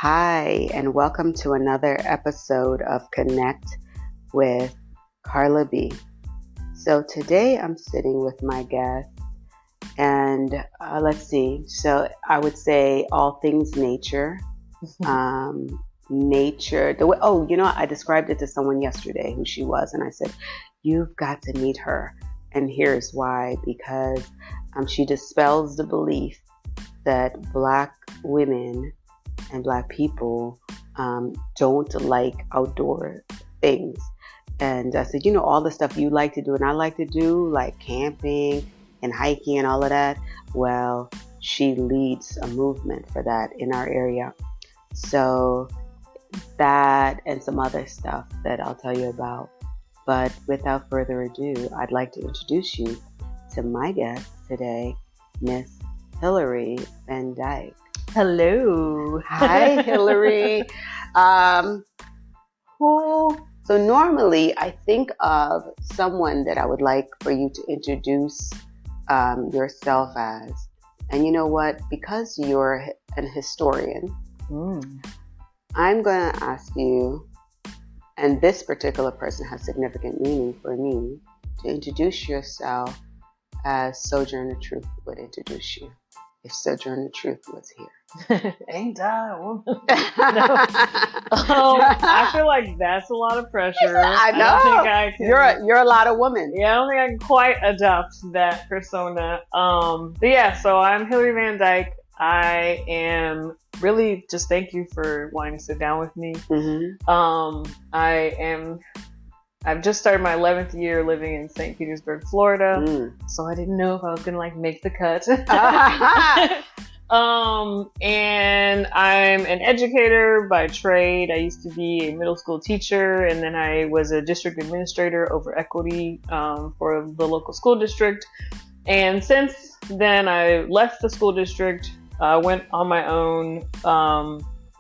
Hi, and welcome to another episode of Connect with Carla B. So today I'm sitting with my guest, and let's see. So I would say all things nature. Nature. I described it to someone yesterday who she was, and I said, "You've got to meet her." And here's why: because she dispels the belief that Black women and Black people don't like outdoor things. And I said, all the stuff you like to do and I like to do, like camping and hiking and all of that, well, she leads a movement for that in our area. So that and some other stuff that I'll tell you about. But without further ado, I'd like to introduce you to my guest today, Miss Hillary Van Dyke. Hello. Hi, Hillary. So normally I think of someone that I would like for you to introduce yourself as. And you know what? Because you're an historian, I'm going to ask you, and this particular person has significant meaning for me, to introduce yourself as Sojourner Truth would introduce you if Sojourner Truth was here. Ain't I a woman? No. I feel like that's a lot of pressure. I know. I don't think I can. You're a lot of women. Yeah, I don't think I can quite adopt that persona. But yeah, so I'm Hillary Van Dyke. I am really just thank you for wanting to sit down with me. Mm-hmm. I've just started my 11th year living in St. Petersburg, Florida. So I didn't know if I was going to make the cut. And I'm an educator by trade. I used to be a middle school teacher, and then I was a district administrator over equity for the local school district. And since then, I left the school district, went on my own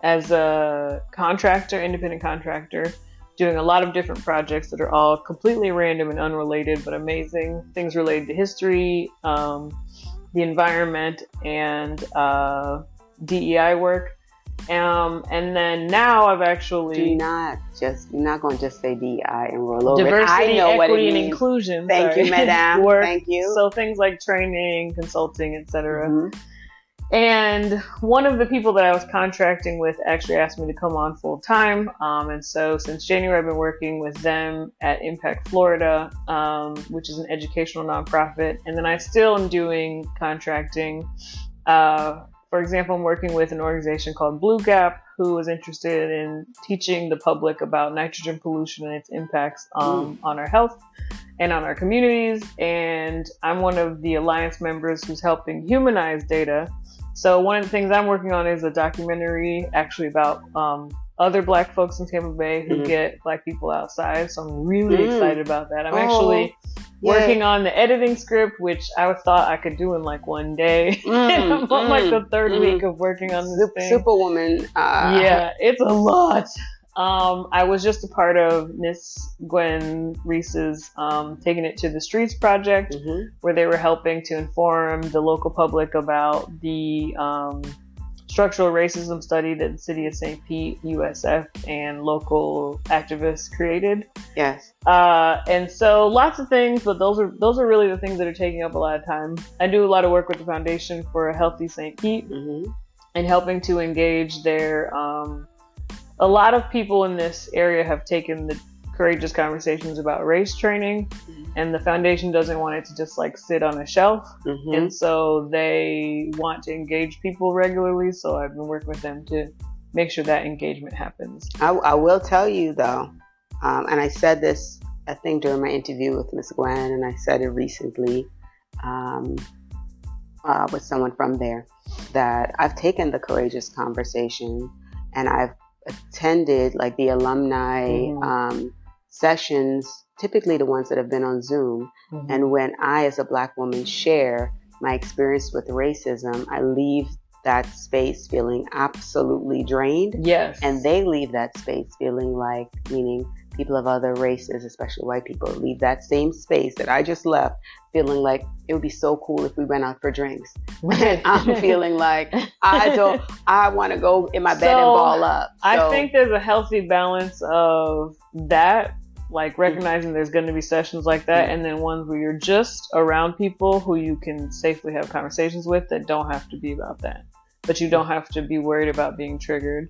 as a contractor, independent contractor, doing a lot of different projects that are all completely random and unrelated, but amazing. Things related to history, the environment, and DEI work. And then now I've actually... You're not going to just say DEI and roll over. Diversity, equity, and inclusion. Thank you, madam. Work. Thank you. So things like training, consulting, etc. Mm-hmm. And one of the people that I was contracting with actually asked me to come on full time. And so since January, I've been working with them at Impact Florida, which is an educational nonprofit. And then I still am doing contracting. For example, I'm working with an organization called Blue Gap, who is interested in teaching the public about nitrogen pollution and its impacts on our health and on our communities. And I'm one of the alliance members who's helping humanize data. So one of the things I'm working on is a documentary actually about other Black folks in Tampa Bay who get Black people outside. So I'm really excited about that. I'm actually working on the editing script, which I thought I could do in one day. I'm on the third week of working on this thing. Superwoman. Yeah, it's a lot. I was just a part of Miss Gwen Reese's Taking It to the Streets project, where they were helping to inform the local public about the structural racism study that the city of St. Pete, USF, and local activists created. Yes. And so lots of things, but those are really the things that are taking up a lot of time. I do a lot of work with the Foundation for a Healthy St. Pete and helping to engage their a lot of people in this area have taken the courageous conversations about race training, and the foundation doesn't want it to just sit on a shelf. And so they want to engage people regularly. So I've been working with them to make sure that engagement happens. I will tell you though, and I said this, I think during my interview with Miss Gwen, and I said it recently with someone from there, that I've taken the courageous conversation and I've attended the alumni sessions, typically the ones that have been on Zoom. And when I, as a Black woman, share my experience with racism, I leave that space feeling absolutely drained. Yes. And they leave that space feeling meaning people of other races, especially white people, leave that same space that I just left feeling like it would be so cool if we went out for drinks. And I'm feeling like I want to go in my bed and ball up. So, I think there's a healthy balance of that, like recognizing there's going to be sessions like that, and then ones where you're just around people who you can safely have conversations with that don't have to be about that. But you don't have to be worried about being triggered.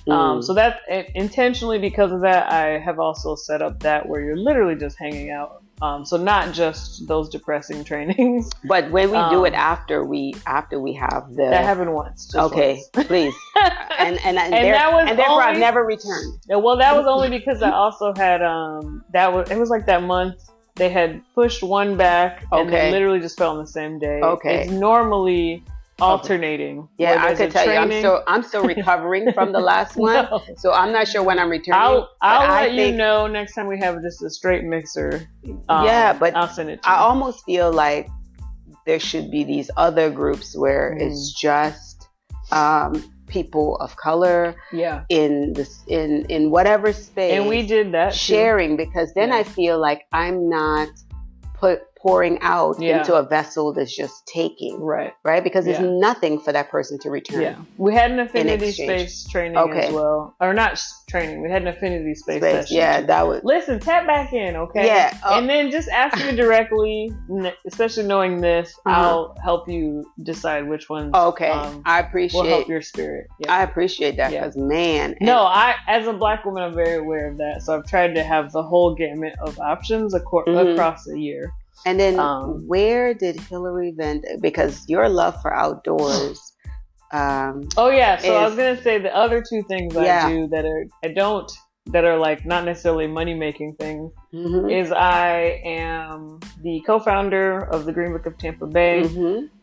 So that intentionally, because of that, I have also set up that where you're literally just hanging out. So not just those depressing trainings. But when we do it after we have the that happened once. Okay, once. Please. and only, therefore I've never returned. Well, that was only because I also had it was like that month. They had pushed one back and they literally just fell on the same day. Okay. It's normally alternating. Yeah, I could tell you, I'm still recovering from the last one, so I'm not sure when I'm returning. I'll let you know next time we have just a straight mixer. But I'll send it to you. I almost feel like there should be these other groups where it's just people of color in whatever space, and we did that sharing, because then I feel like I'm not pouring out into a vessel that's just taking, right? Because there's nothing for that person to return. We had an affinity space training as well, or not training. We had an affinity space session. Yeah, that was. Listen, tap back in, okay? Yeah, and then just ask me directly, especially knowing this. I'll help you decide which ones. Okay, I appreciate. Will help your spirit. Yeah. I appreciate that because as a Black woman, I'm very aware of that. So I've tried to have the whole gamut of options across the year. And then where did Hillary Van Dyke, because your love for outdoors. So I was going to say the other two things I do that are like not necessarily money making things is I am the co-founder of the Green Book of Tampa Bay,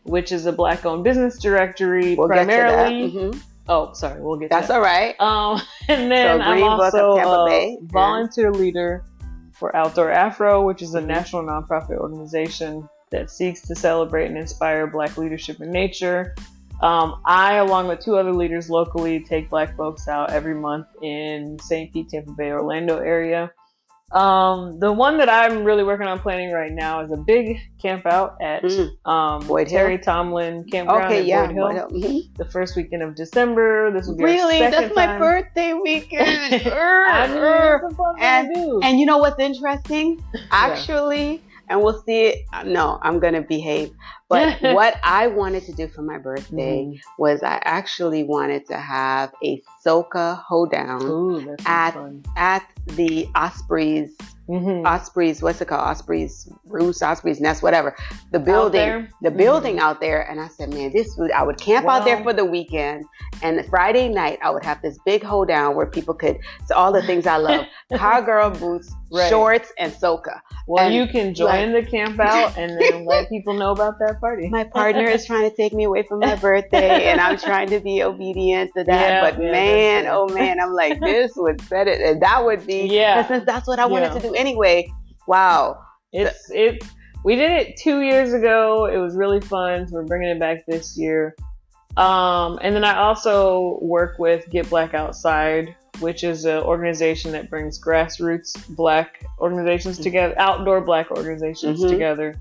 which is a Black owned business directory primarily. Get to that. Oh, sorry, we'll get That's to that. All right. And then I'm also a volunteer leader for Outdoor Afro, which is a national nonprofit organization that seeks to celebrate and inspire Black leadership in nature. I, along with two other leaders locally, take Black folks out every month in St. Pete, Tampa Bay, Orlando area. The one that I'm really working on planning right now is a big camp out at Terry Tomlin Campground at Boyd Hill. The first weekend of December. This will be our second That's my birthday weekend. And you know what's interesting? Actually, and we'll see it. No, I'm going to behave. But what I wanted to do for my birthday was I actually wanted to have a soca hoedown at the Osprey's, what's it called? Osprey's Roost, Osprey's Nest, whatever. The building out there. And I said, man, I would camp out there for the weekend. And the Friday night, I would have this big hoedown where people could, so all the things I love, cowgirl boots, shorts, and soca. Well, you can join the camp out and then let people know about that party. My partner is trying to take me away from my birthday, and I'm trying to be obedient to that. Oh man, I'm like, this would set it, and that would be, since that's what I wanted to do anyway. Wow. We did it 2 years ago. It was really fun. So we're bringing it back this year. And then I also work with Get Black Outside, which is an organization that brings grassroots Black organizations together, outdoor Black organizations together,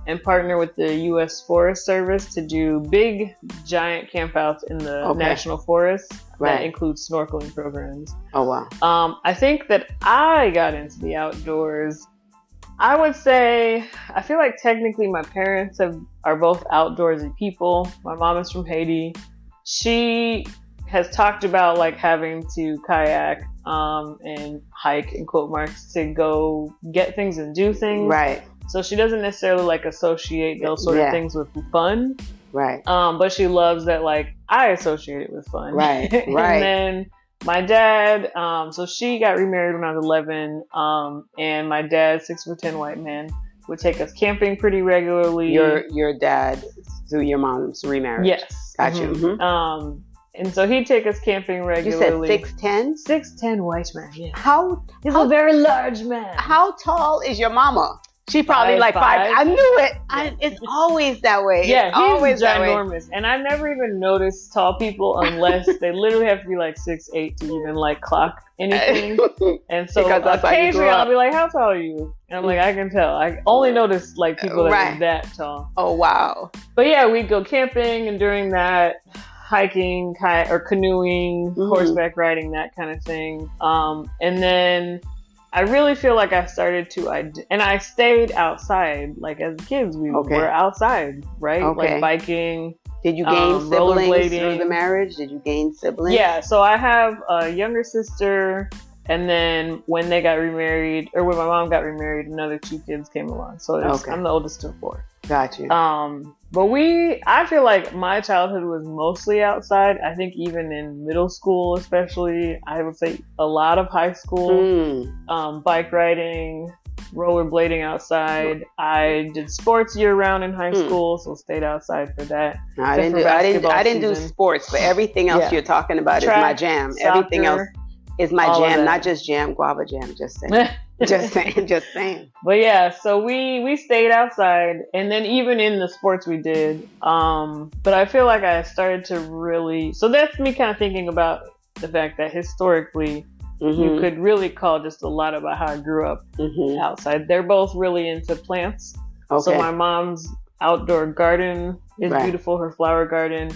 and partner with the U.S. Forest Service to do big, giant campouts in the national forest that include snorkeling programs. Oh, wow. I think that I got into the outdoors. I would say, I feel like technically my parents are both outdoorsy people. My mom is from Haiti. She has talked about like having to kayak and hike, in quote marks, to go get things and do things. Right. So she doesn't necessarily like associate those sort of things with fun. Right. But she loves that like I associate it with fun. Right. And then my dad, so she got remarried when I was 11. And my dad, 6'10" white man, would take us camping pretty regularly. Your dad through your mom's remarriage. Yes. Gotcha. And so he'd take us camping regularly. You said 6'10"? 6'10" white man, yeah. He's a very large man. How tall is your mama? She probably like 5. I knew it. It's always that way. Yeah, it's he's always ginormous. And I never even noticed tall people unless they literally have to be like 6'8" to even like clock anything. And so occasionally I'll be like, how tall are you? And I'm like, I can tell. I only notice like people that are that tall. Oh, wow. But yeah, we'd go camping, and during that, hiking, or canoeing, horseback riding, that kind of thing. And then I really feel like I started to, and I stayed outside. Like as kids, we were outside, right? Like biking. Did you gain siblings through the marriage? Did you gain siblings? Yeah, so I have a younger sister, and then when they got remarried, or when my mom got remarried, another 2 kids came along. So I'm the oldest of 4. Got you. But I feel like my childhood was mostly outside. I think even in middle school, especially, I would say a lot of high school, bike riding, rollerblading outside. I did sports year round in high school, so stayed outside for that. No, I didn't do sports, but everything else you're talking about is my jam. Soccer, everything else is my jam, not just jam, guava jam. Just saying. just saying. But yeah, so we stayed outside, and then even in the sports we did. But I feel like I started to really. So that's me kind of thinking about the fact that historically, you could really call just a lot about how I grew up outside. They're both really into plants. Okay. So my mom's outdoor garden is beautiful. Her flower garden.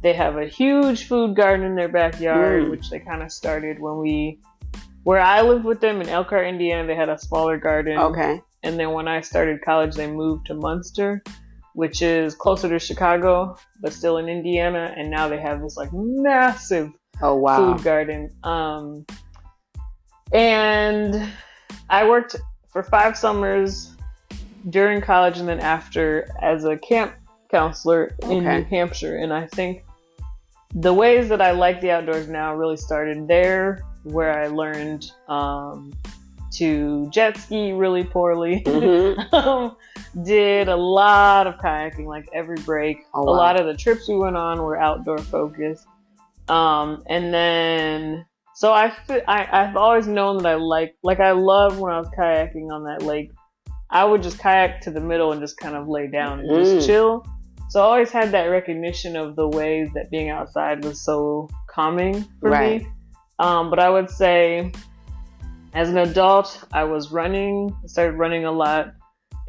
They have a huge food garden in their backyard, which they kind of started where I lived with them in Elkhart, Indiana. They had a smaller garden. Okay. And then when I started college, they moved to Munster, which is closer to Chicago, but still in Indiana. And now they have this like massive food garden. And I worked for 5 summers during college and then after as a camp counselor in New Hampshire. And I think the ways that I like the outdoors now really started there, where I learned to jet ski really poorly. Did a lot of kayaking, like every break. A lot of the trips we went on were outdoor focused. And then, so I've always known that I love when I was kayaking on that lake. I would just kayak to the middle and just kind of lay down and just chill. So I always had that recognition of the ways that being outside was so calming for me. But I would say as an adult, I was running. I started running a lot,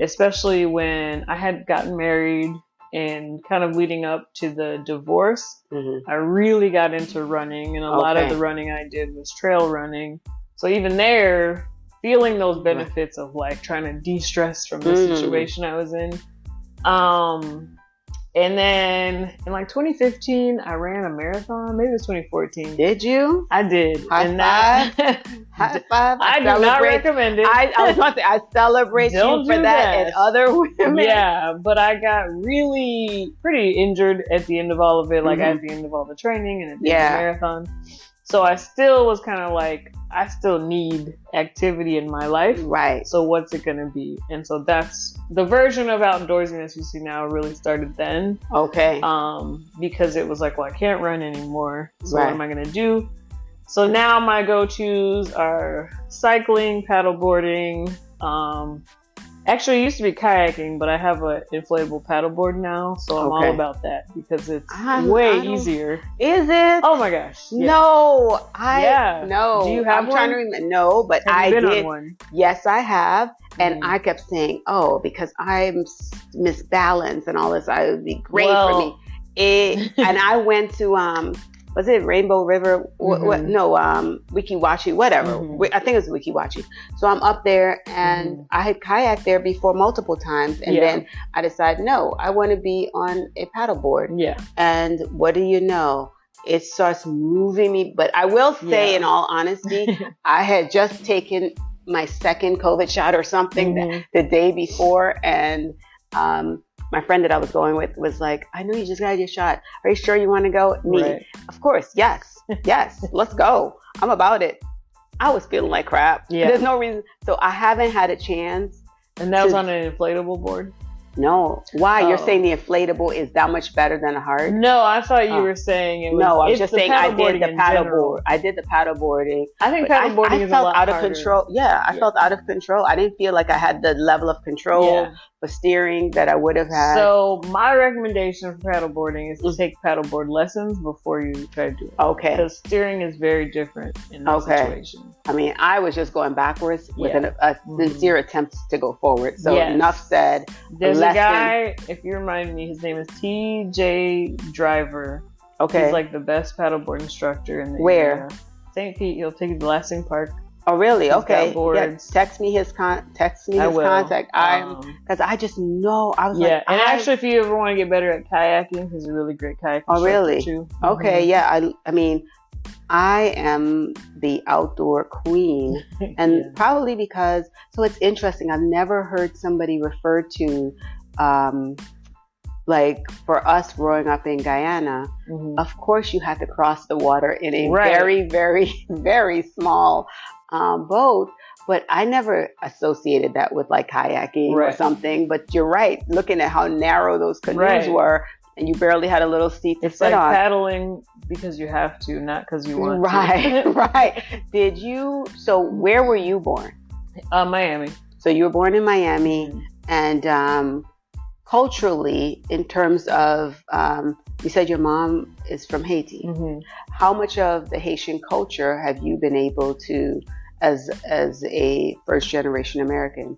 especially when I had gotten married and kind of leading up to the divorce. I really got into running, and a lot of the running I did was trail running. So even there, feeling those benefits of like trying to de-stress from the situation I was in. And then in like 2015, I ran a marathon. Maybe it was 2014. Did you? I did. High five. High five. I do not recommend it. I was about to say, I celebrate you for that and other women. Yeah, but I got really pretty injured at the end of all of it, like at the end of all the training and at the end of the marathon. So I still was kind of like, I still need activity in my life. Right. So what's it going to be? And so that's the version of outdoorsiness you see now really started then. Okay. Because it was like, well, I can't run anymore. So what am I going to do? So now my go-tos are cycling, paddleboarding. Actually, it used to be kayaking, but I have an inflatable paddleboard now, so I'm all about that because it's way easier. Is it? Oh my gosh! Yes. No, no. Do you have one? Trying to remember. No, but I did. On one? Yes, I have, and I kept saying, "Oh, because I'm misbalanced and all this, it would be great for me." And I went to was it Rainbow River? Wiki Wachi, whatever. I think it was Wiki Wachi. So I'm up there, and I had kayaked there before multiple times, and then I decided, no, I want to be on a paddleboard. Yeah. And what do you know? It starts moving me. But I will say, in all honesty, I had just taken my second COVID shot or something the day before, and my friend that I was going with was like, I know you just got your shot. Are you sure you want to go? Me, of course. Yes, let's go. I'm about it. I was feeling like crap. Yeah. There's no reason. So I haven't had a chance. And that was on an inflatable board? No. Why? You're Oh. saying the inflatable is that much better than a hard? No, I thought you were saying it was. No, I was it's just the saying I did paddleboarding the in paddle general. board. I did the paddle boarding. I think But paddleboarding I is a felt lot out of harder. control. Yeah, I felt out of control. I didn't feel like I had the level of control Yeah. for steering that I would have had. So my recommendation for paddleboarding is to take paddleboard lessons before you try to do it. Okay. Because steering is very different in that situation. I mean, I was just going backwards with Yeah. a sincere attempt to go forward. So Yes. enough said. There's a lesson. guy, if you remind me, his name is TJ Driver. Okay. He's like the best paddleboard instructor in the Where? area. St. Pete. He'll take you to Lansing Park. Oh, really? He's Okay. got boards. Yeah, text me his contact. I will. Contact. Because I just know I was yeah, like, and actually, if you ever want to get better at kayaking, he's a really great kayak Oh, instructor really? too. Okay, yeah. I mean, I am the outdoor queen, and Yeah. probably because. So it's interesting. I've never heard somebody refer to, like for us growing up in Guyana. Of course, you had to cross the water in a Right. very, very, very small boat. But I never associated that with like kayaking or Right. something. But you're right. Looking at how narrow those canoes Right. were, and you barely had a little seat to It's sit like on. paddling because you have to, not because you want Right, to. right. Did you? So where were you born? Miami. So you were born in Miami, and culturally, in terms of, you said your mom is from Haiti. How much of the Haitian culture have you been able to, as a first generation American,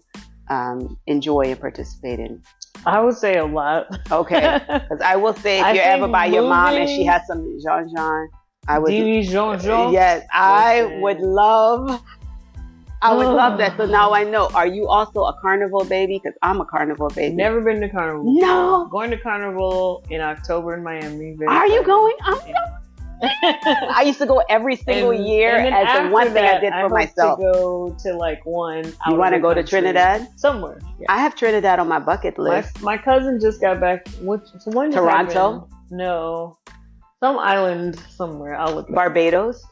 enjoy and participate in? I would say a lot. Okay, because I will say, if I you're ever think by your mom and moving- she has some Jean, I would. Jean. Yes, I Listen. would love. I would love that. So now I know. Are you also a carnival baby? Because I'm a carnival baby. Never been to Carnival. No. Going to Carnival in October in Miami. Very Are you excited. going? I'm going. I used to go every single year and then as the after one thing I that, did for hope myself. To go to like one. You want to go to Trinidad? Somewhere. Yeah. I have Trinidad on my bucket list. My cousin just got back. When did that Toronto? happen? No, some island somewhere. I'll look. Barbados?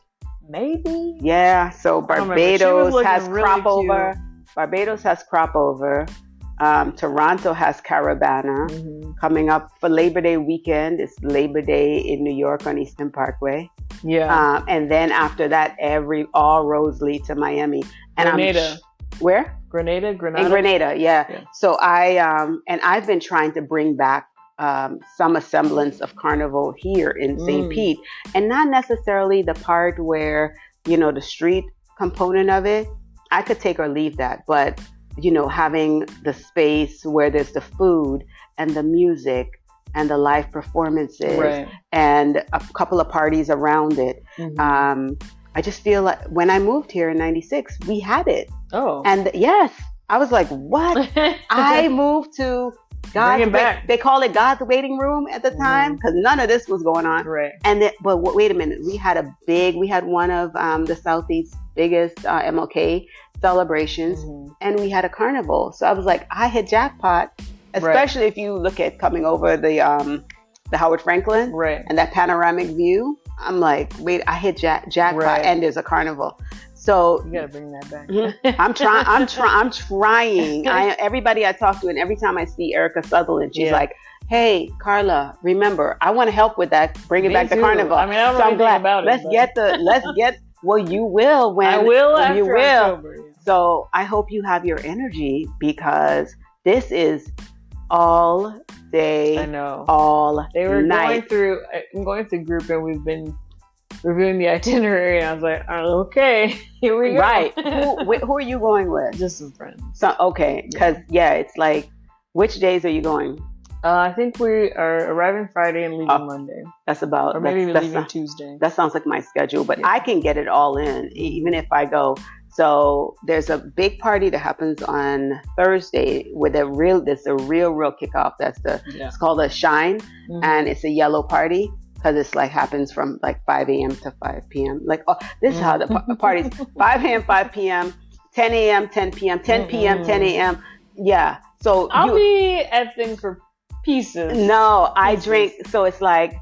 Maybe. Yeah. So I don't remember. She was Barbados looking has really crop cute. over. Barbados has crop over. Toronto has Caravana. Coming up for Labor Day weekend, it's Labor Day in New York on Eastern Parkway. Yeah. And then after that, all roads lead to Miami. And Grenada. Where? Grenada. In Grenada, yeah. So I've been trying to bring back some semblance of carnival here in St. Pete, and not necessarily the part where, the street component of it. I could take or leave that, but having the space where there's the food and the music and the live performances, Right. and a couple of parties around it. I just feel like when I moved here in '96, we had it. Oh. And yes, I was like, what? I moved to Bring it back. They call it God's waiting room at the time, because none of this was going on. Right. And but wait a minute, we had one of the Southeast's biggest MLK celebrations, and we had a carnival. So I was like, I hit jackpot, especially if you look at coming over the Howard Franklin, Right. and that panoramic view. I'm like, wait, I hit jackpot, Right. and there's a carnival. So You gotta bring that back. I'm trying. Everybody I talk to, and every time I see Erica Sutherland, she's like, "Hey, Carla, remember, I want to help with that. Bring it Me back to too. carnival." I mean, I don't know I'm anything glad. about it, Let's get. Well, you will when I will when after you will. October. Yeah. So I hope you have your energy, because this is all day, I know. all They were night. I'm going through group, and we've been reviewing the itinerary, and I was like, oh, okay, here we go. Right. Who are you going with? Just some friends. So okay, because it's like, which days are you going? I think we are arriving Friday and leaving Monday. That's about, Or maybe that's leaving Tuesday. That sounds like my schedule, but I can get it all in, even if I go. So there's a big party that happens on Thursday with there's a real kickoff. It's called a Shine, and it's a yellow party, because it's like happens from like 5 a.m. to 5 p.m. Like, this is how the parties, 5 a.m., 5 p.m., 10 a.m., 10 p.m., 10 p.m., 10 a.m. Yeah. So I'll be at things for pieces. No, I drink. So it's like,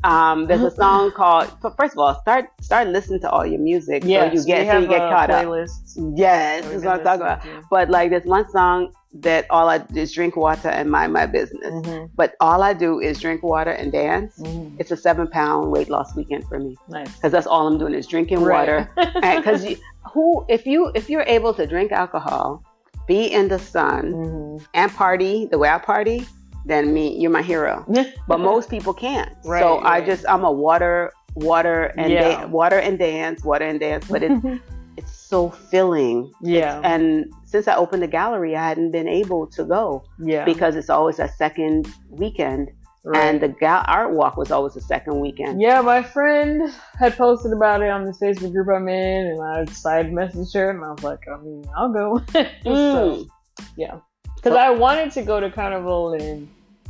there's a song called. First of all, start listening to all your music. Yes, so you get caught playlists. up. Yes, that's what I'm talking about. But like, there's one song that all I do is drink water and mind my business. But all I do is drink water and dance. It's a 7-pound weight loss weekend for me. Nice. Because that's all I'm doing is drinking water. Because if you're able to drink alcohol, be in the sun, and party the way I party, then you're my hero. But most people can't. So I'm a water and dance. But it's so filling. And since I opened the gallery, I hadn't been able to go because it's always a second weekend. And the art walk was always the second weekend. Yeah, my friend had posted about it on this Facebook group I'm in, and I side messaged her, and I was like, I mean, I'll go. So, yeah. Because I wanted to go to Carnival, and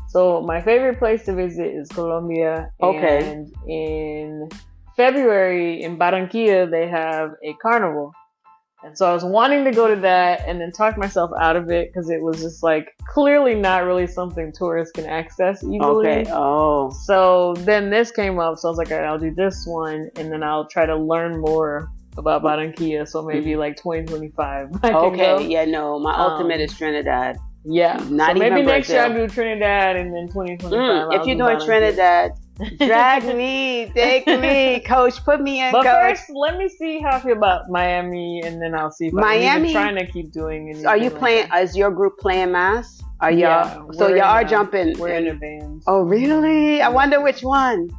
so my favorite place to visit is Colombia. And in February in Barranquilla, they have a carnival. And so I was wanting to go to that and then talk myself out of it because it was just like clearly not really something tourists can access easily. So then this came up. So I was like, all right, I'll do this one and then I'll try to learn more about Barranquilla. So maybe like 2025. My ultimate is Trinidad. Yeah. Not so even maybe next Brazil. year I'll do Trinidad and then 2025. If you're doing Trinidad, drag me, take me, coach, put me in, but coach. First, let me see how I feel about Miami, and then I'll see if I'm trying to keep doing it. Are you playing? Is your group playing mass? Are y'all? So y'all are jumping. We're in a band. Oh, really? I wonder which one.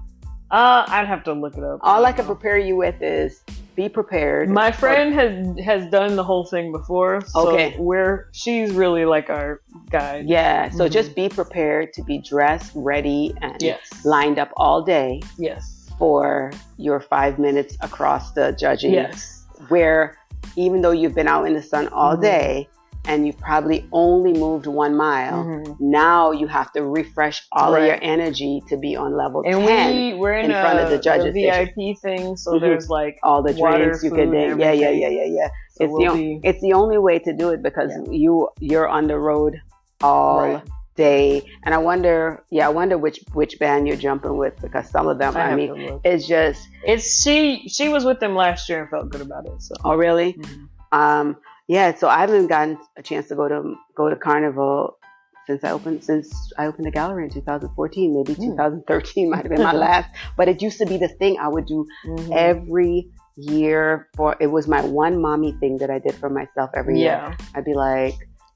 I'd have to look it up. All I can prepare you with is be prepared. My friend has done the whole thing before. So she's really like our guide. Yeah. So just be prepared to be dressed, ready, and lined up all day. For your 5 minutes across the judging. Where even though you've been out in the sun all day and you've probably only moved 1 mile, now you have to refresh all of your energy to be on level 10 we're in front of the judges. VIP thing, so there's like all the drinks you can do. Yeah. So it's the only way to do it because you're on the road all day. And I wonder which band you're jumping with because some of them, she was with them last year and felt good about it. So. Oh, really? Yeah, so I haven't gotten a chance to go to Carnival since I opened the gallery in 2014. Maybe 2013 might have been my last. But it used to be the thing I would do every year. It was my one mommy thing that I did for myself every year. I'd be like,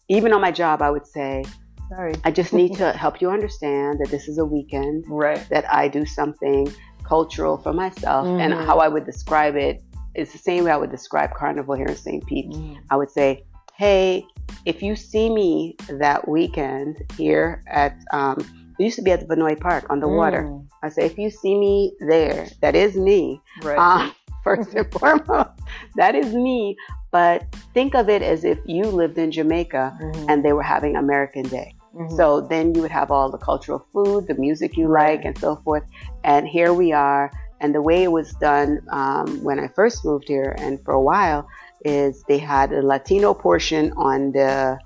even on my job, I would say, sorry, I just need to help you understand that this is a weekend, that I do something cultural for myself. And how I would describe it, it's the same way I would describe Carnival here in St. Pete. I would say, hey, if you see me that weekend here at, it used to be at the Vanoy Park on the water. I say, if you see me there, that is me. First and foremost, that is me. But think of it as if you lived in Jamaica and they were having American Day. So then you would have all the cultural food, the music you like, and so forth. And here we are. And the way it was done when I first moved here and for a while is they had a Latino portion on the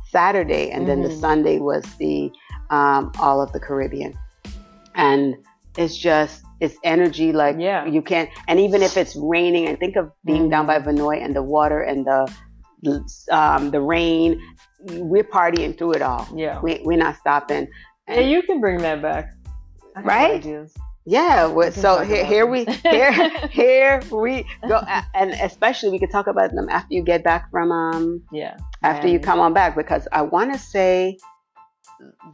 Saturday and then the Sunday was the all of the Caribbean. And it's energy like you can't. And even if it's raining, and think of being down by Vanoy and the water and the rain, we're partying through it all. We're not stopping. And you can bring that back. Right? Yeah, so here we go, and especially we could talk about them after you get back from after you come on back, because I want to say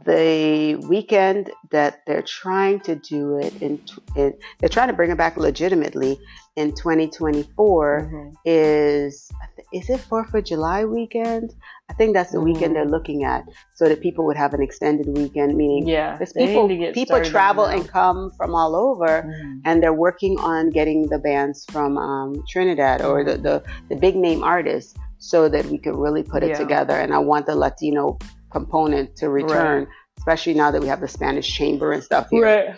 the weekend that they're trying to do it they're trying to bring it back legitimately in 2024 is it 4th of July weekend? I think that's the weekend they're looking at, so that people would have an extended weekend, meaning because people travel and come from all over, and they're working on getting the bands from Trinidad or the big name artists, so that we could really put it together. And I want the Latino component to return, especially now that we have the Spanish Chamber and stuff here.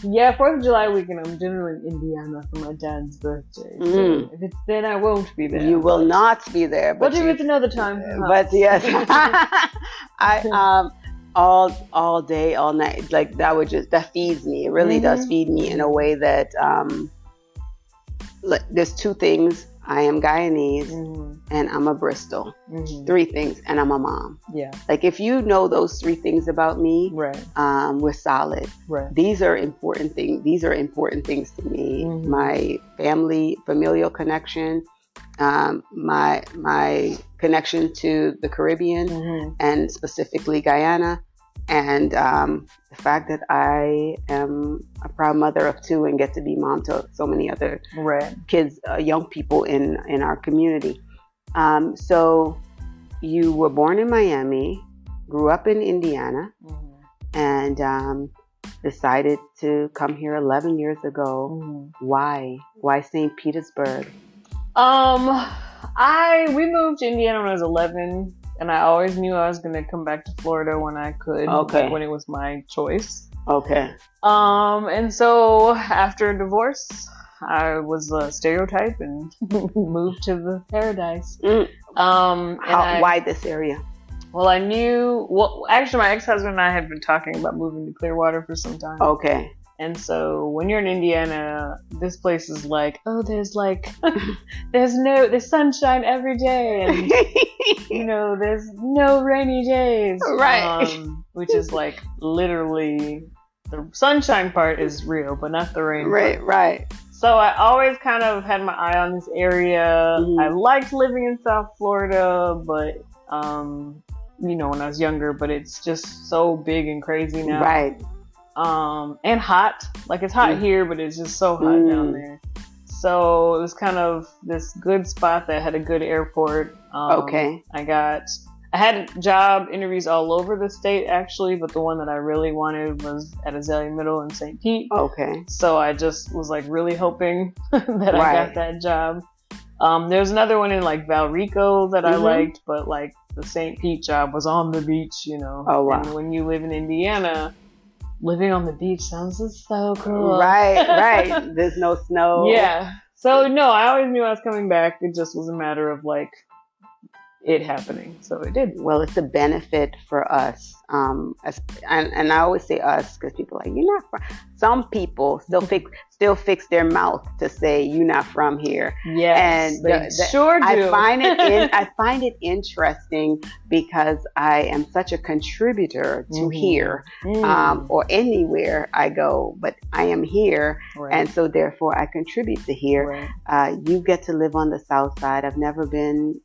Yeah, 4th of July weekend, I'm generally in Indiana for my dad's birthday. So if it's then, I won't be there. You will not be there. But if it's another time. But yes, I all day, all night, like that feeds me. It really does feed me in a way that there's two things I am Guyanese, Mm-hmm. and I'm a Bristol. Mm-hmm. 3 things, and I'm a mom. Yeah. Like, if you know those 3 things about me, Right. we're solid. Right. These are important things. These are important things to me. Mm-hmm. My familial connection, my connection to the Caribbean, Mm-hmm. and specifically Guyana, and the fact that I am a proud mother of 2 and get to be mom to so many other Right. kids, young people in our community. So you were born in Miami, grew up in Indiana, Mm-hmm. and decided to come here 11 years ago. Mm-hmm. Why St. Petersburg? We moved to Indiana when I was 11, and I always knew I was going to come back to Florida when I could. Okay. When it was my choice. Okay. And so after a divorce, I was a stereotype and moved to the paradise. Why this area? Well, actually my ex-husband and I had been talking about moving to Clearwater for some time. Okay. And so when you're in Indiana, this place is like, oh, there's there's sunshine every day, and there's no rainy days. Right. Which is like literally the sunshine part is real, but not the rain part. Right. So I always kind of had my eye on this area. Mm-hmm. I liked living in South Florida, but when I was younger, but it's just so big and crazy now. Right. And hot. Like, it's hot here, but it's just so hot down there. So it was kind of this good spot that had a good airport. Okay. I had job interviews all over the state, actually, but the one that I really wanted was at Azalea Middle in St. Pete. Okay. So I just was like really hoping that I got that job. There's another one in like Valrico that I liked, but like the St. Pete job was on the beach, Oh, wow. And when you live in Indiana, living on the beach sounds just so cool. Right. There's no snow. Yeah. So no, I always knew I was coming back. It just was a matter of like it happening. So it did. Well, it's a benefit for us. And I always say us because people are like, you're not from. Some people still fix their mouth to say you're not from here. Yes, and they sure do. I find it interesting because I am such a contributor to here, or anywhere I go. But I am here, and so therefore I contribute to here. Right. You get to live on the South Side. I've never been.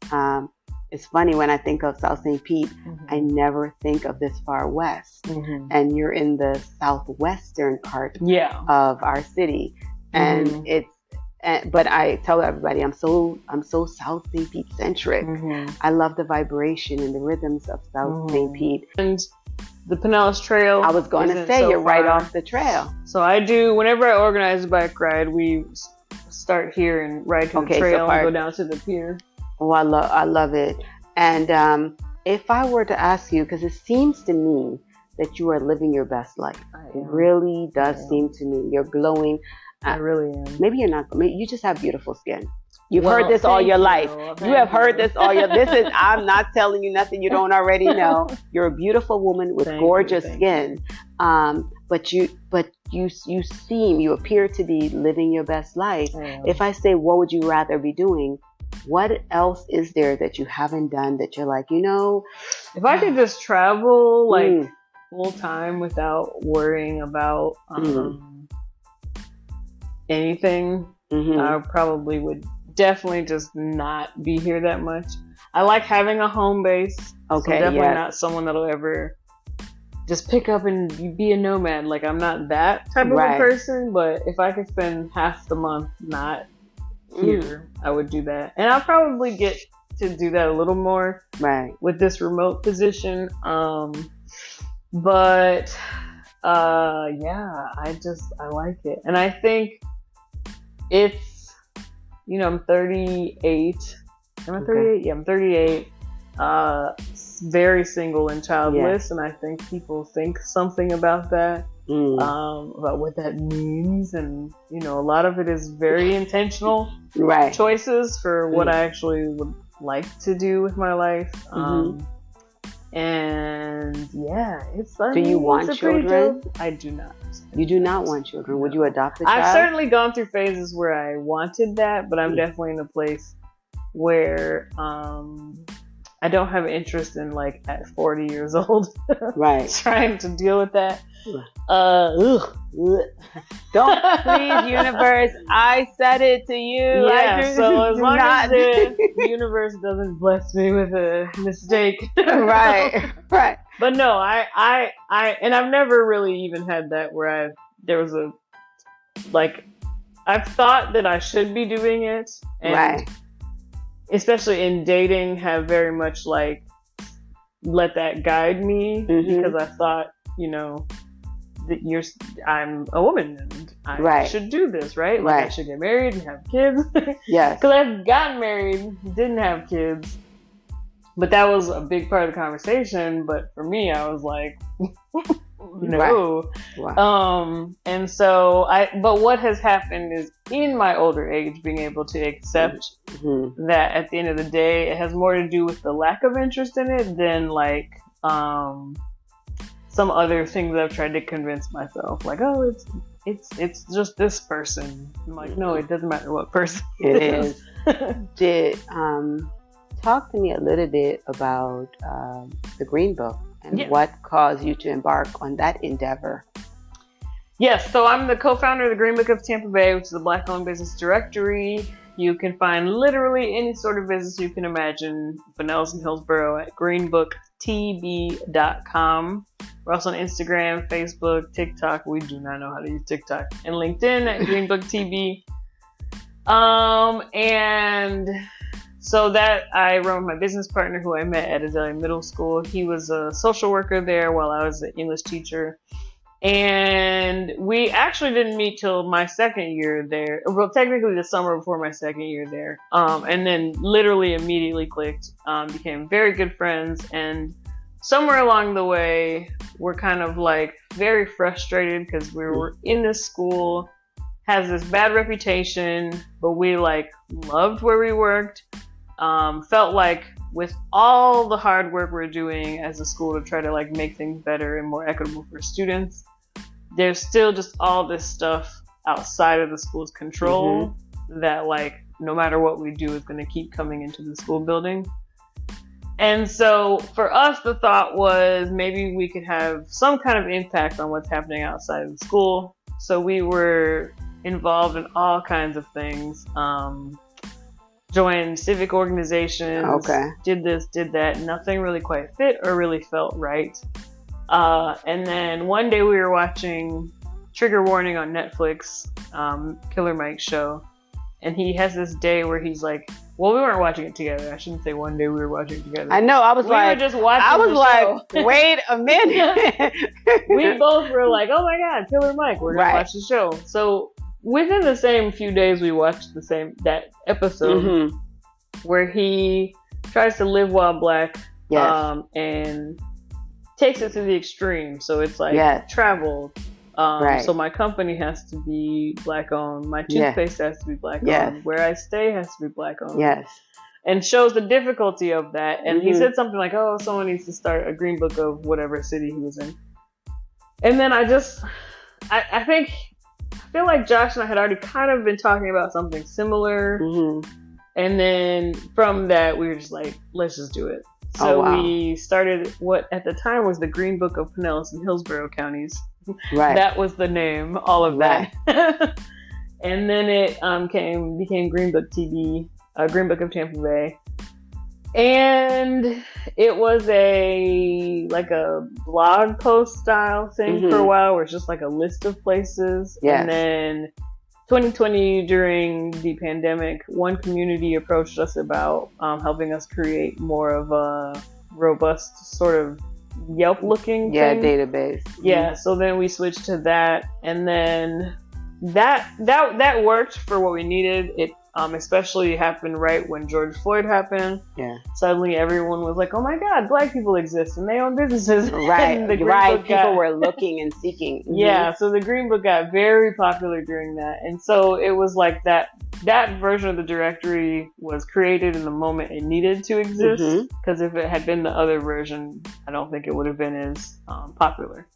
It's funny when I think of South St. Pete, I never think of this far west. And you're in the southwestern part of our city, and but I tell everybody I'm so South St. Pete centric. I love the vibration and the rhythms of South St. Pete. And the Pinellas Trail. I was going to say you're right off the trail. So I do whenever I organize a bike ride, we start here and ride to the trail and go down to the pier. Oh, I love it. And if I were to ask you, because it seems to me that you are living your best life. It really does seem to me. You're glowing. I really am. Maybe you're not. Maybe you just have beautiful skin. You've heard this all your life. You have heard this all your. I'm not telling you nothing you don't already know. You're a beautiful woman with gorgeous skin. But you appear to be living your best life. If I say, what would you rather be doing? What else is there that you haven't done that you're like, if I could just travel like full time without worrying about anything, I probably would definitely just not be here that much. I like having a home base. Okay, so definitely not someone that'll ever just pick up and be a nomad. Like, I'm not that type of a person, but if I could spend half the month not here, I would do that. And I'll probably get to do that a little more with this remote position. But I like it. And I think it's, I'm 38. Am I 38? Yeah, I'm 38. Very single and childless. And I think people think something about that. About what that means, and a lot of it is very intentional choices for what I actually would like to do with my life. And yeah, Do you want children? I do not. You do not want children. No. Would you adopt a child? I've certainly gone through phases where I wanted that, but I'm definitely in a place where I don't have interest in, like, at 40 years old, right, trying to deal with that. Don't, please, universe. I said it to you. Yeah, so as long as the universe doesn't bless me with a mistake. Right. But no, I and I've never really even had that where I've thought that I should be doing it. And right. Especially in dating, have very much, like, let that guide me, because I thought, that I'm a woman and I should do this, right? Like, I should get married and have kids. Yes. Because I've gotten married, didn't have kids, but that was a big part of the conversation. But for me, I was like, no. Right. And so but what has happened is, in my older age, being able to accept that at the end of the day, it has more to do with the lack of interest in it than, like, some other things I've tried to convince myself, like, oh, it's just this person. I'm like, no, it doesn't matter what person it is. Talk to me a little bit about the Green Book and what caused you to embark on that endeavor. Yes, so I'm the co-founder of the Green Book of Tampa Bay, which is a Black-owned business directory. You can find literally any sort of business you can imagine, Pinellas and Hillsborough, at greenbooktb.com. We're also on Instagram, Facebook, TikTok. We do not know how to use TikTok. And LinkedIn at greenbooktb. And so that I run with my business partner, who I met at Azalea Middle School. He was a social worker there while I was an English teacher. And we actually didn't meet till my second year there. Well, technically the summer before my second year there. And then literally immediately clicked, became very good friends. And somewhere along the way, we're kind of, like, very frustrated because we were in this school, has this bad reputation, but we, like, loved where we worked. Felt like with all the hard work we're doing as a school to try to, like, make things better and more equitable for students, there's still just all this stuff outside of the school's control that, like, no matter what we do is going to keep coming into the school building. And so for us, the thought was maybe we could have some kind of impact on what's happening outside of the school. So we were involved in all kinds of things. Joined civic organizations, did this, did that. Nothing really quite fit or really felt right. And then one day we were watching, trigger warning, on Netflix, Killer Mike's show. And he has this day where he's like, well, we weren't watching it together. I shouldn't say one day we were watching it together. I know. I was we were just watching show. Wait a minute. We both were like, oh my God, Killer Mike. We're going to watch the show. So within the same few days, we watched that episode where he tries to live while Black, and takes it to the extreme. So it's like travel. So my company has to be Black owned. My toothpaste has to be Black owned. Where I stay has to be Black owned. And shows the difficulty of that. And he said something like, oh, someone needs to start a Green Book of whatever city he was in. And then I feel like Josh and I had already kind of been talking about something similar. And then from that, we were just like, let's just do it. So we started what at the time was the Green Book of Pinellas and Hillsborough counties. That was the name, all of that. And then it became Green Book TB, Green Book of Tampa Bay. And it was a blog post style thing for a while, where it's just like a list of places. And then 2020, during the pandemic, one community approached us about helping us create more of a robust sort of Yelp-looking thing. Database. So then we switched to that, and then that worked for what we needed. It especially happened right when George Floyd happened. Suddenly everyone was like, oh my God, Black people exist and they own businesses. People were looking and seeking. So the Green Book got very popular during that. And so it was like that that version of the directory was created in the moment it needed to exist. Because if it had been the other version, I don't think it would have been as popular.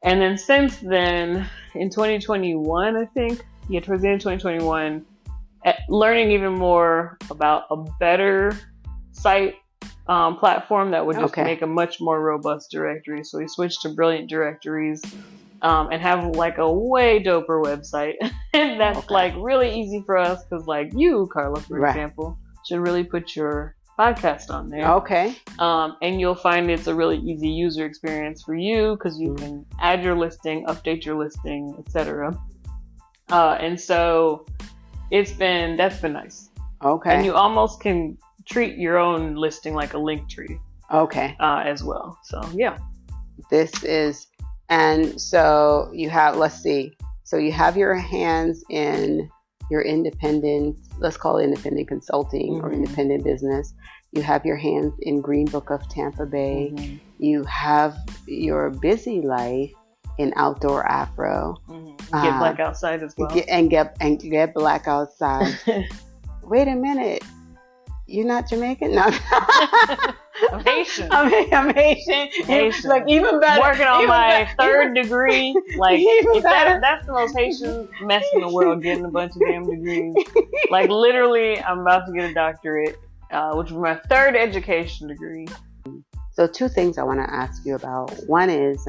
And then since then, in 2021, I think, towards the end of 2021, learning even more about a better site platform that would just make a much more robust directory. So we switched to Brilliant Directories and have like a way doper website. And that's like really easy for us because like you, Carla, for example, should really put your podcast on there. And you'll find it's a really easy user experience for you because you can add your listing, update your listing, etc. And so that's been nice. And you almost can treat your own listing like a link tree. As well. So and so you have, let's see. So you have your hands in your independent, let's call it independent consulting or independent business. You have your hands in Green Book of Tampa Bay. You have your busy life in Outdoor Afro. Get Black Outside as well. Get Black Outside. Wait a minute. You're not Jamaican? No. I'm Haitian. I'm Haitian. Like even better. Working on my third degree. Like that's the most Haitian mess in the world. Getting a bunch of damn degrees. Like literally, I'm about to get a doctorate, which is my third education degree. So 2 things I want to ask you about. One is,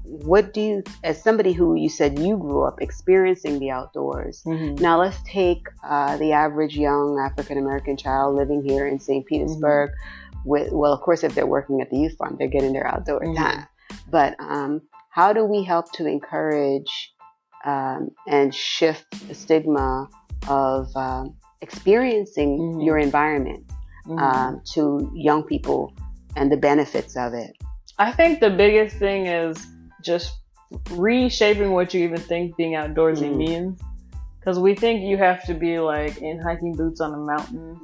what do you, as somebody who you said you grew up experiencing the outdoors, now let's take the average young African-American child living here in St. Petersburg well, of course, if they're working at the youth fund, they're getting their outdoor time. But how do we help to encourage and shift the stigma of experiencing your environment to young people and the benefits of it? I think the biggest thing is just reshaping what you even think being outdoorsy means. Because we think you have to be like in hiking boots on a mountain,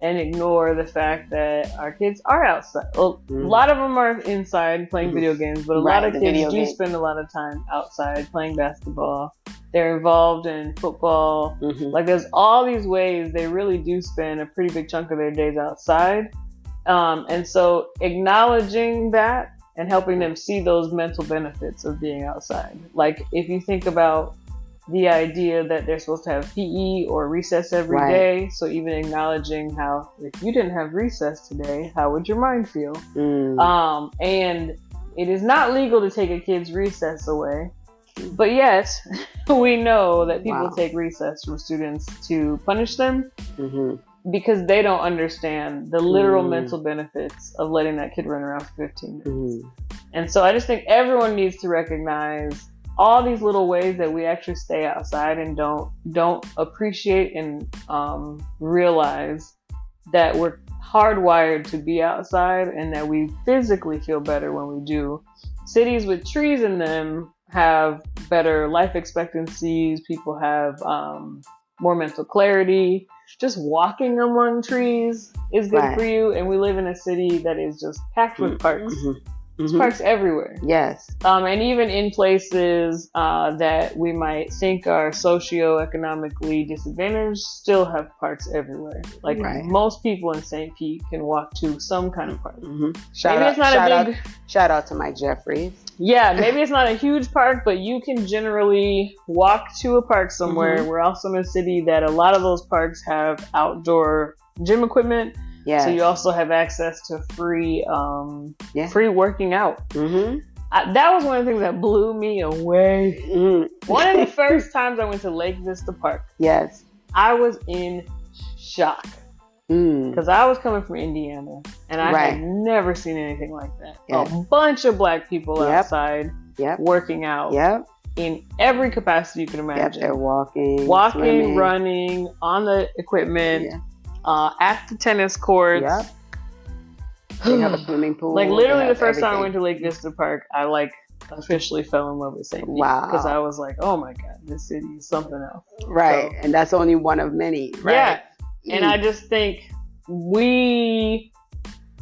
and ignore the fact that our kids are outside. Well, a lot of them are inside playing video games, but a lot of kids do spend a lot of time outside playing basketball. They're involved in football. Like there's all these ways they really do spend a pretty big chunk of their days outside. And so acknowledging that and helping them see those mental benefits of being outside. Like if you think about the idea that they're supposed to have PE or recess every day. So even acknowledging how, if you didn't have recess today, how would your mind feel? And it is not legal to take a kid's recess away. But yet, we know that people take recess from students to punish them because they don't understand the literal mental benefits of letting that kid run around for 15 minutes. And so I just think everyone needs to recognize all these little ways that we actually stay outside and don't appreciate and realize that we're hardwired to be outside and that we physically feel better when we do. Cities with trees in them have better life expectancies. People have more mental clarity. Just walking among trees is good for you. And we live in a city that is just packed with parks. There's parks everywhere. And even in places that we might think are socioeconomically disadvantaged, still have parks everywhere. Like most people in St. Pete can walk to some kind of park. Shout out to Mike Jeffries. Yeah, maybe it's not a huge park, but you can generally walk to a park somewhere. We're also in a city that a lot of those parks have outdoor gym equipment. So you also have access to free working out. That was one of the things that blew me away. One of the first times I went to Lake Vista Park, I was in shock because I was coming from Indiana and I had never seen anything like that. A bunch of black people outside working out in every capacity you can imagine. They're walking, swimming, running, on the equipment. At the tennis courts. They have a swimming pool. Like literally the first time I went to Lake Vista Park, I like officially fell in love with St. Pete. Because I was like, oh my God, this city is something else. And that's only one of many. And I just think we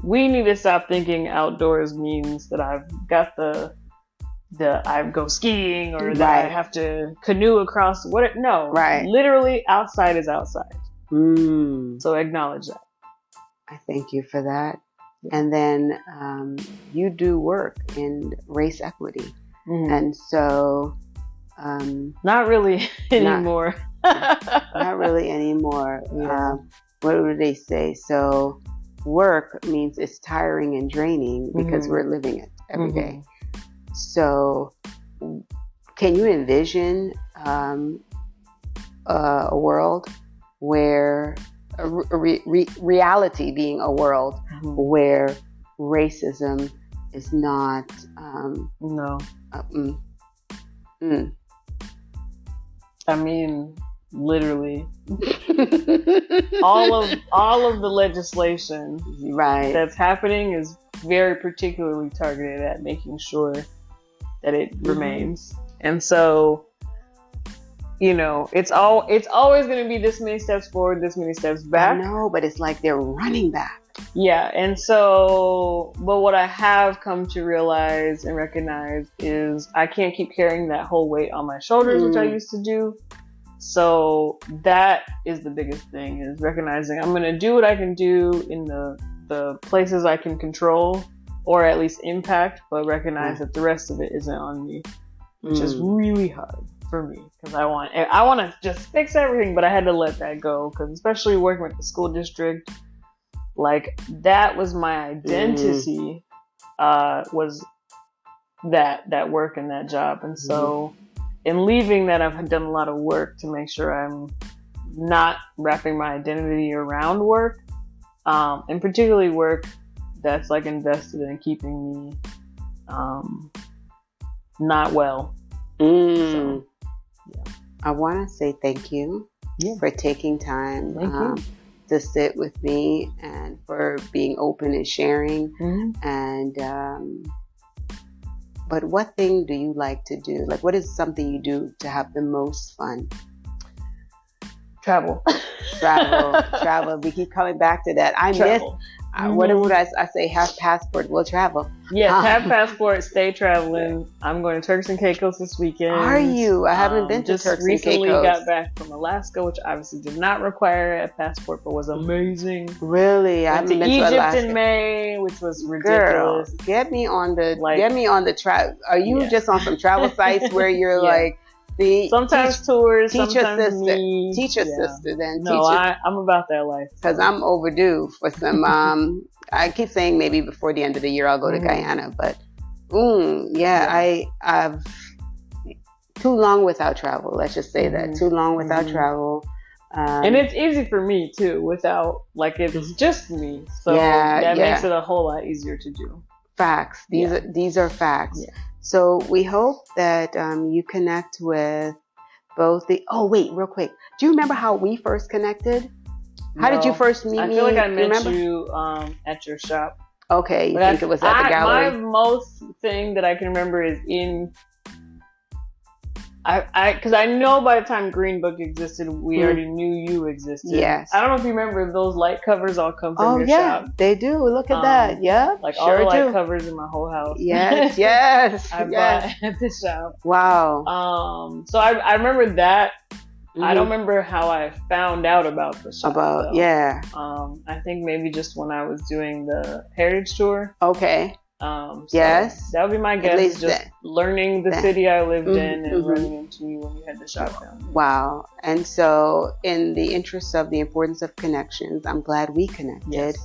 need to stop thinking outdoors means that I've got the I go skiing or that I have to canoe across literally outside is outside. So acknowledge that. I thank you for that. And then you do work in race equity. And so not really anymore. Not really anymore. What do they say? So work means it's tiring and draining because we're living it every day. So can you envision a world where reality being a world where racism is not I mean, literally all of the legislation that's happening is very particularly targeted at making sure that it remains. And so, it's always going to be this many steps forward, this many steps back. I know, but it's like they're running back. Yeah. And so, but what I have come to realize and recognize is I can't keep carrying that whole weight on my shoulders, which I used to do. So that is the biggest thing, is recognizing I'm going to do what I can do in the places I can control or at least impact, but recognize that the rest of it isn't on me, which is really hard for me because I want to just fix everything, but I had to let that go because especially working with the school district, like that was my identity, was that work and that job. And so in leaving that, I've done a lot of work to make sure I'm not wrapping my identity around work, and particularly work that's like invested in keeping me not well. So, I want to say thank you for taking time to sit with me and for being open and sharing. And but what thing do you like to do? Like, what is something you do to have the most fun? Travel. We keep coming back to that. I miss. What would I say? Have passport. We'll travel. Yes, have passport. Stay traveling. I'm going to Turks and Caicos this weekend. Are you? I haven't been to Turks and Caicos. Just recently got back from Alaska, which obviously did not require a passport, but was amazing. Really, I haven't been to Egypt Alaska in May, which was ridiculous. Girl, get me on the travel. Are you just on some travel sites where you're like? Sometimes tours, teach your sometimes sister. me. Teach your sister then. No, I'm about that life. Because I'm overdue for some. I keep saying maybe before the end of the year I'll go to Guyana, but I've too long without travel. Let's just say that too long without travel. And it's easy for me too, without it's just me. So that makes it a whole lot easier to do. Facts. These are facts. Yeah. So we hope that you connect with both the... Oh, wait, real quick. Do you remember how we first connected? How did you first meet me? I feel like I met you at your shop. Okay, you think it was at the gallery? My most thing that I can remember is in... Because I know by the time Green Book existed, we already knew you existed. Yes. I don't know if you remember, those light covers all come from your shop. They do. Look at that. Yeah. Like all the light covers in my whole house. Yes. I bought at the shop. Wow. So I remember that. I don't remember how I found out about the shop. I think maybe just when I was doing the Heritage Tour. Okay. Yes, that would be my guess. Just learning the city I lived in and running into you when you had the shop down there. Wow. And so in the interest of the importance of connections, I'm glad we connected. Yes.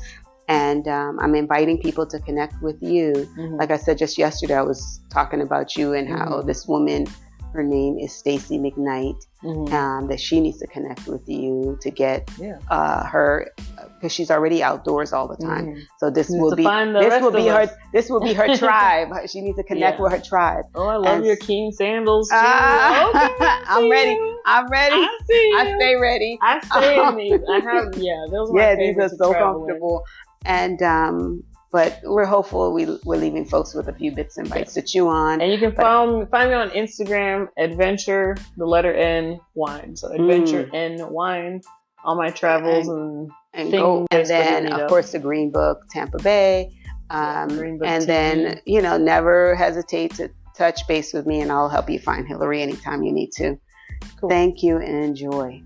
And I'm inviting people to connect with you. Like I said just yesterday, I was talking about you and how this woman, her name is Stacy McKnight, that she needs to connect with you to get her, because she's already outdoors all the time. So this will be her tribe. She needs to connect with her tribe. Oh, I love your King sandals too. I'm ready. I see you. I stay ready. I stay in these. I have those are my these are so comfortable. And but we're hopeful we're leaving folks with a few bits and bites to chew on. And you can find me on Instagram, Adventure, the letter N, Wine. So Adventure N Wine, all my travels and go. And then of course the Green Book, Tampa Bay. Green Book and TV. then never hesitate to touch base with me and I'll help you find Hillary anytime you need to. Cool. Thank you and enjoy.